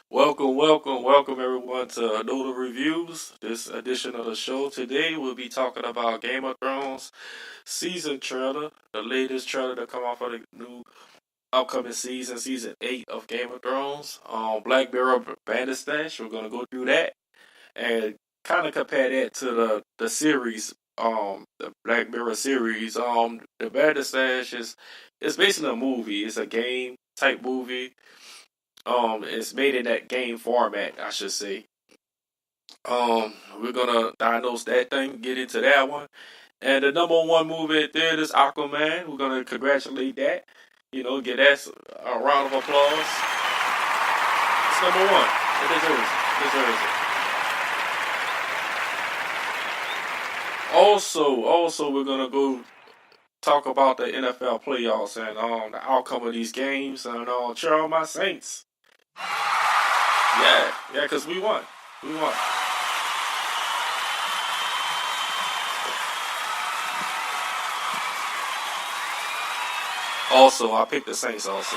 Welcome everyone to Noodle Reviews. This edition of the show today we'll be talking about Game of Thrones season trailer, the latest trailer to come off of the new upcoming season, season 8 of Game of Thrones. Black Mirror Bandersnatch. We're gonna go through that and kind of compare that to the series, the Black Mirror series. The Bandersnatch is it's basically a movie. It's a game type movie. It's made in that game format, I should say. We're gonna diagnose that thing, get into that one. And the number one movie at there is Aquaman. We're gonna congratulate that. Get that a round of applause. It's number one. It deserves it. Deserves it. Also, we're gonna go talk about the NFL playoffs and the outcome of these games and cheer on my Saints. Yeah, because we won. We won. Also, I picked the Saints also.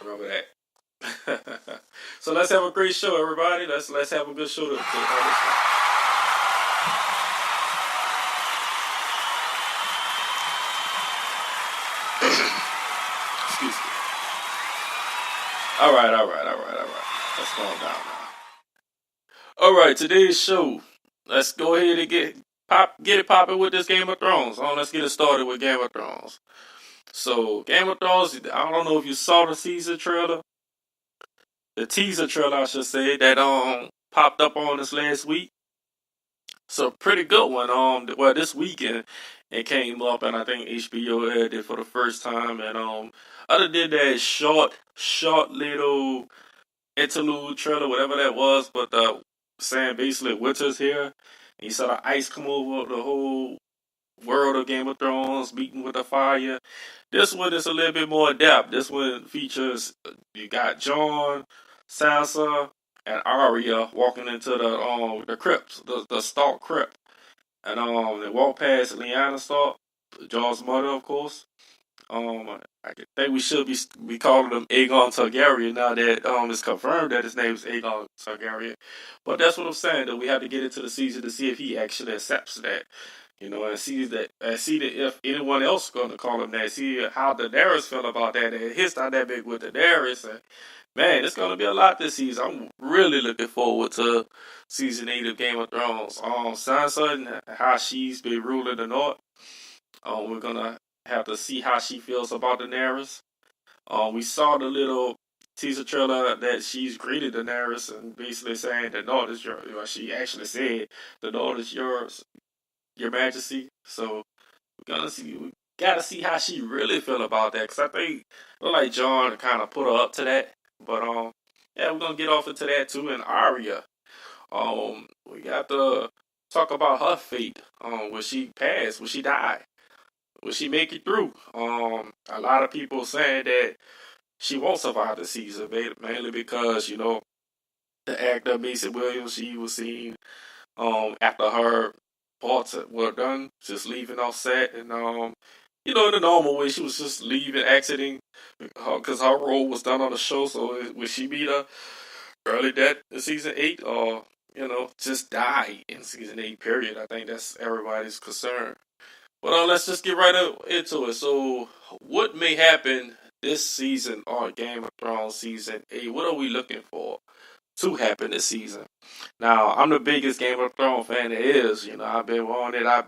Remember that. So let's have a great show, everybody. Let's have a good show to excuse me. All right. Let's calm down now. All right, today's show. Let's go ahead and get it popping with this Game of Thrones. Let's get it started with Game of Thrones. So, Game of Thrones. I don't know if you saw the teaser trailer, I should say, that popped up on us last week. It's a pretty good one. Well, this weekend it came up, and I think HBO aired it for the first time. And other than that short little interlude trailer, whatever that was, but saying basically winter's here. And you saw the ice come over the whole world of Game of Thrones, meeting with the fire. This one is a little bit more depth. This one features you got Jon, Sansa, and Arya walking into the crypts, the Stark crypt, and they walk past Lyanna Stark, Jon's mother, of course. I think we should be calling him Aegon Targaryen now that it's confirmed that his name is Aegon Targaryen. But that's what I'm saying. That we have to get into the season to see if he actually accepts that. And see that if anyone else is going to call him that. See how Daenerys feel about that and his dynamic with Daenerys. And man, it's going to be a lot this season. I'm really looking forward to season 8 of Game of Thrones. Sansa and how she's been ruling the North. We're gonna have to see how she feels about Daenerys. We saw the little teaser trailer that she's greeted Daenerys and basically saying the North is yours. Well, she actually said the North is yours, Your Majesty. So we gotta see how she really feel about that. Cause I think look like Jon kind of put her up to that. But yeah, we're gonna get off into that too. And Arya, we got to talk about her fate. Will she pass? Will she die? Will she make it through? A lot of people saying that she won't survive the season, mainly because the actor Mason Williams, she was seen after her parts were done, just leaving off set, and in the normal way, she was just leaving, exiting, because her role was done on the show. So would she be the early death in season 8, or just die in season 8? Period. I think that's everybody's concern. But let's just get right into it. So, what may happen this season on Game of Thrones season 8? What are we looking for to happen this season? Now, I'm the biggest Game of Thrones fan there is. I've been on it. I've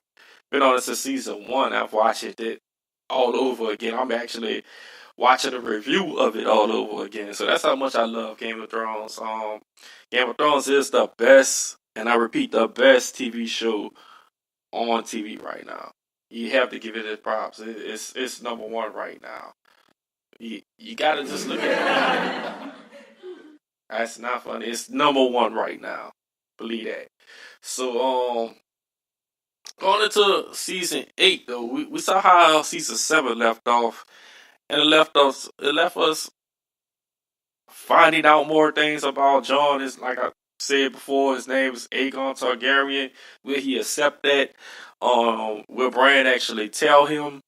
been on it since season 1. I've watched it all over again. I'm actually watching a review of it all over again. So that's how much I love Game of Thrones. Game of Thrones is the best, and I repeat, the best TV show on TV right now. You have to give it its props. It's number one right now. You gotta just look at it. That's not funny. It's number one right now. Believe that. So going into season 8 though, we saw how season 7 left off, and it left us finding out more things about Jon. Is like I said before, his name is Aegon Targaryen. Will he accept that? Will Bran actually tell him?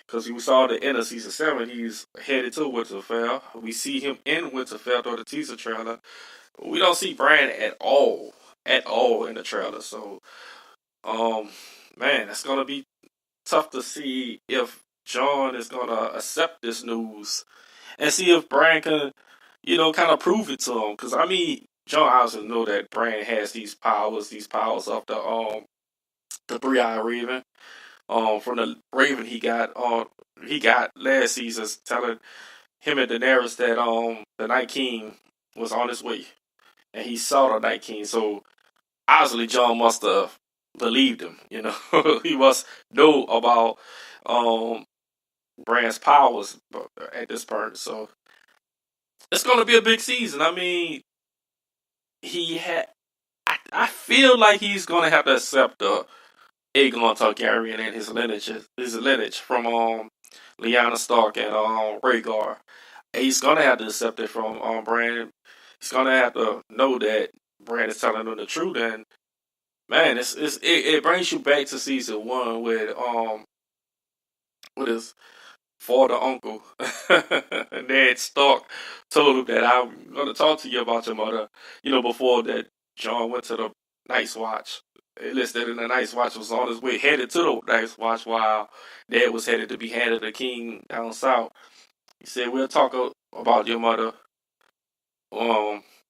because we saw the end of season 7, he's headed to Winterfell. We see him in Winterfell through the teaser trailer. We don't see Bran at all in the trailer. So, um, man, it's gonna be tough to see if John is gonna accept this news and see if Bran can, kind of prove it to him. Because I mean, John obviously know that Bran has these powers of the three-eyed raven. From the raven he got last season, telling him and Daenerys that the Night King was on his way, and he saw the Night King. So obviously John must have believed him. He must know about um Bran's powers at this point. So it's gonna be a big season. I mean, he had. I feel like he's gonna have to accept the Aegon Targaryen and his lineage from Lyanna Stark and Rhaegar. He's gonna have to accept it from Bran. He's gonna have to know that Bran is telling him the truth. And man, it brings you back to season 1 with his father uncle Ned Stark told him that I'm gonna talk to you about your mother. Before that, John went to the Night's Watch. It listed in the Night's Watch was on his way headed to the Night's Watch while Ned was headed to be handed the king down south. He said, "We'll talk about your mother."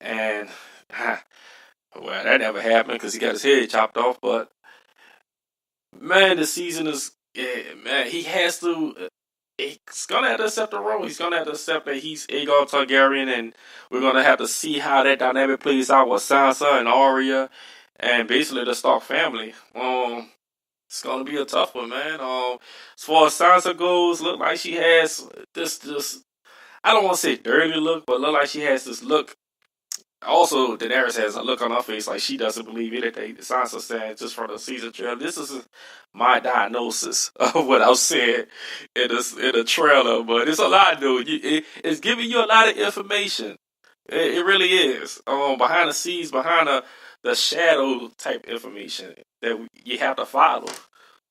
And well, that never happened because he got his head chopped off. But man, the season is, yeah, man. He has to. He's gonna have to accept the role. He's gonna have to accept that he's Aegon Targaryen, and we're gonna have to see how that dynamic plays out with Sansa and Arya, and basically the Stark family. It's gonna be a tough one, man. As far as Sansa goes, look like she has this. I don't want to say dirty look, but look like she has this look. Also, Daenerys has a look on her face like she doesn't believe anything Sansa said just from the season trailer. This is my diagnosis of what I was saying in the trailer, but it's a lot, dude. It's giving you a lot of information. It really is. Behind the scenes, behind the shadow type information that you have to follow.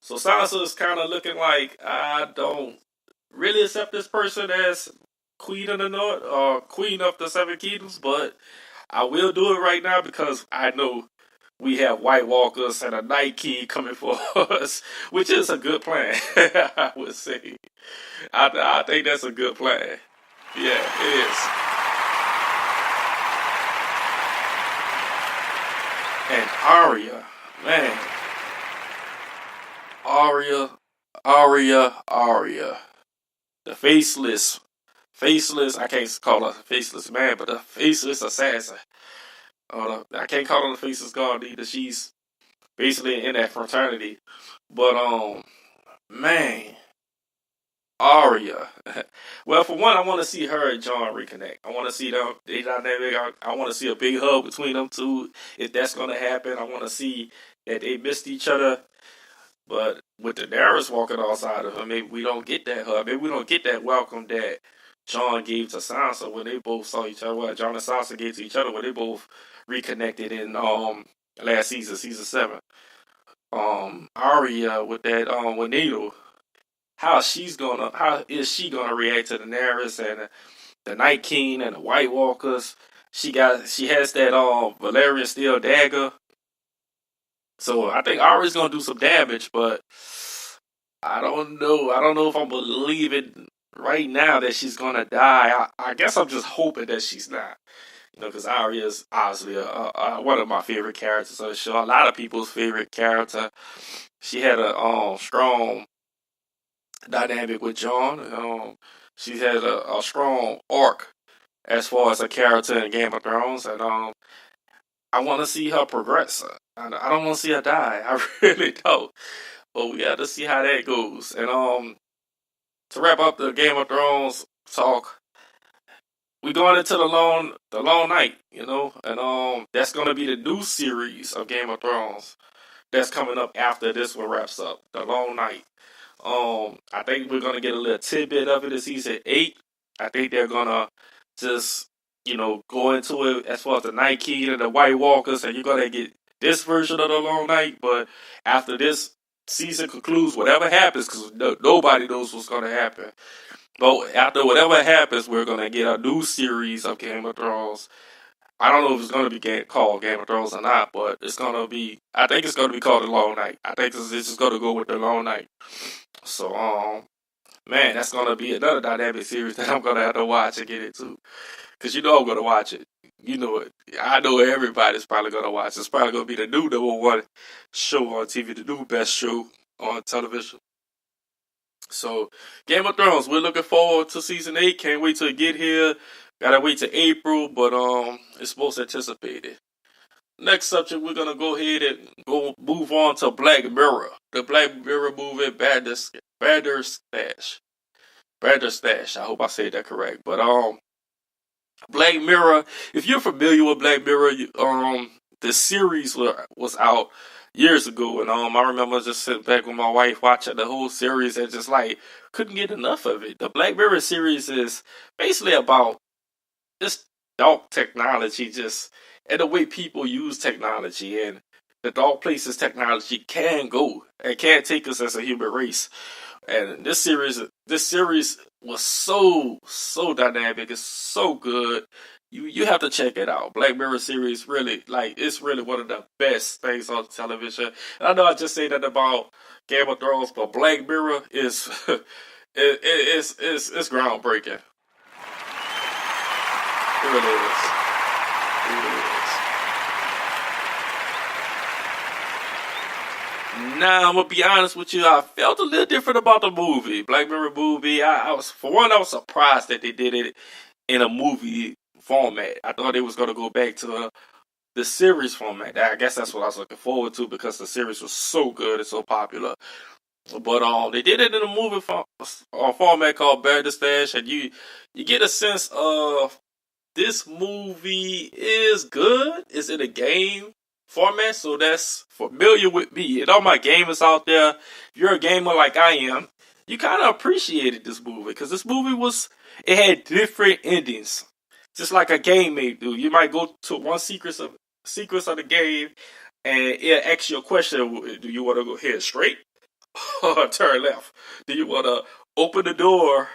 So Sansa is kind of looking like I don't really accept this person as Queen of the North or Queen of the Seven Kingdoms, but I will do it right now because I know we have White Walkers and a Night King coming for us, which is a good plan. I would say. I think that's a good plan. Yeah, it is. And Arya, man, Arya, Arya, the faceless. I can't call her a faceless man, but the faceless assassin. I can't call her the faceless guard either. She's basically in that fraternity. But man, Arya. Well, for one, I want to see her and John reconnect. I want to see them. They dynamic. I want to see a big hug between them two. If that's going to happen, I want to see that they missed each other. But with Daenerys walking outside of her, maybe we don't get that hug. Maybe we don't get that welcome that John gave to Sansa when they both saw each other. Well, John and Sansa gave to each other when they both reconnected in last season, season 7. Arya with that with Needle, how is she gonna react to Daenerys and the Night King and the White Walkers? She has that Valerian steel dagger. So I think Arya's gonna do some damage, but I don't know. I don't know if I'm believing right now that she's gonna die. I guess I'm just hoping that she's not. Because Arya is obviously one of my favorite characters of the show. A lot of people's favorite character. She had a strong dynamic with Jon. She has a strong arc as far as a character in Game of Thrones, and I want to see her progress. I don't want to see her die. I really don't. But we got to see how that goes. And to wrap up the Game of Thrones talk, we going into the long night, and that's gonna be the new series of Game of Thrones that's coming up after this one wraps up. The long night. I think we're gonna get a little tidbit of it in season 8. I think they're gonna just go into it as far as the Night King and the White Walkers, and you're gonna get this version of the long night. But after this season concludes, whatever happens, because nobody knows what's going to happen. But after whatever happens, we're going to get a new series of Game of Thrones. I don't know if it's going to be called Game of Thrones or not, but it's going to be, I think it's going to be called The Long Night. I think it's just going to go with The Long Night. So, man, that's going to be another dynamic series that I'm going to have to watch and get into. Because you know I'm going to watch it. You know it. I know everybody's probably going to watch it. It's probably going to be the new #1 show on TV, the new best show on television. So, Game of Thrones, we're looking forward to season 8. Can't wait till it get here. Gotta wait till April, but it's most anticipated. Next subject, we're gonna go ahead and move on to Black Mirror. The Black Mirror movie, Bandersnatch. Bandersnatch. I hope I said that correct. But Black Mirror. If you're familiar with Black Mirror, the series was out years ago, and I remember just sitting back with my wife watching the whole series and just like couldn't get enough of it. The Black Mirror series is basically about just dark technology, just and the way people use technology and the dark places technology can go and can take us as a human race. And this series was so dynamic. It's so good. You have to check it out. Black Mirror series really it's really one of the best things on television. And I know I just say that about Game of Thrones, but Black Mirror is it's groundbreaking. It really is. It really is. Now I'm gonna be honest with you. I felt a little different about the movie, Black Mirror movie. I was, for one, I was surprised that they did it in a movie format. I thought they was gonna go back to the series format. I guess that's what I was looking forward to because the series was so good and so popular. But they did it in a movie format called Bandersnatch, and you get a sense of this movie is good. It's in a game format, so that's familiar with me. And all my gamers out there, if you're a gamer like I am, you kind of appreciated this movie because this movie it had different endings, just like a game may do. You might go to one sequence of the game, and it asks you a question: do you want to go head straight or turn left? Do you want to open the door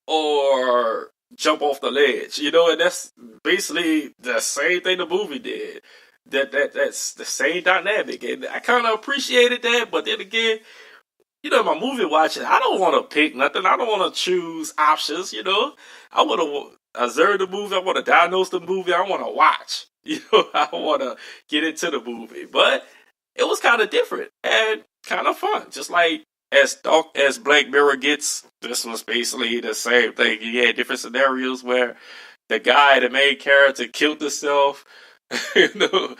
or jump off the ledge? And that's basically the same thing the movie did. That's the same dynamic, and I kind of appreciated that. But then again, my movie watching, I don't want to pick nothing. I don't want to choose options. I want to observe the movie. I want to diagnose the movie. I want to watch. I want to get into the movie. But it was kind of different and kind of fun. Just like as dark as Black Mirror gets, this was basically the same thing. You had different scenarios where the main character, killed himself. The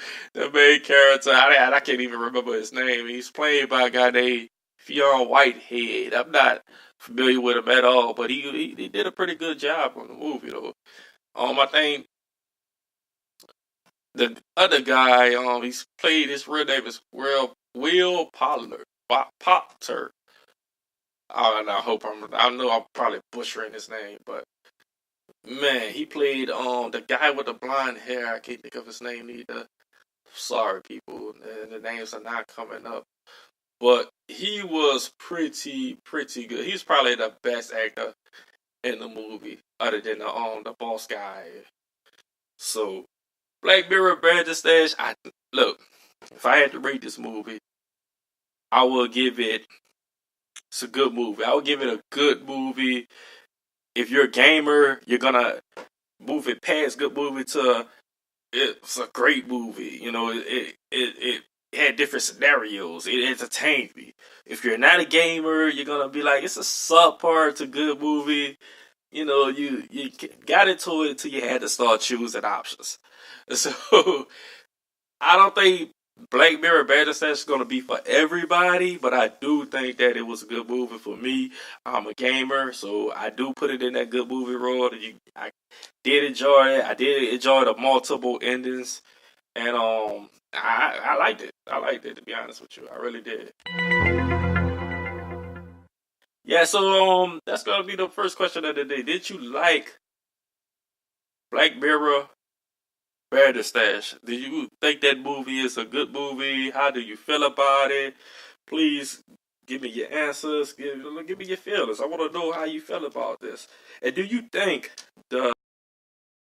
main character, I can't even remember his name. He's played by a guy named Fionn Whitehead. I'm not familiar with him at all, but he did a pretty good job on the movie, though. I think the other guy, his real name is Will Potter. I know I'm probably butchering his name, but man, he played the guy with the blonde hair. I can't think of his name either. Sorry, people, the names are not coming up. But he was pretty good. He's probably the best actor in the movie, other than the boss guy. So, Black Mirror, Bandersnatch. Look, if I had to rate this movie, I will give it. It's a good movie. I would give it a good movie. If you're a gamer, you're gonna move it past good movie to it's a great movie. It had different scenarios. It entertained me. If you're not a gamer, you're gonna be like, it's a subpar to good movie. You got into it until you had to start choosing options. So I don't think Black Mirror Bandersnatch is going to be for everybody, but I do think that it was a good movie for me. I'm a gamer, so I do put it in that good movie role. I did enjoy it. I did enjoy the multiple endings, and I liked it. I liked it, to be honest with you. I really did. Yeah, so that's gonna be the first question of the day. Did you like Black Mirror Bandersnatch? Do you think that movie is a good movie? How do you feel about it? Please give me your answers. Give me your feelings. I want to know how you feel about this. And do you think the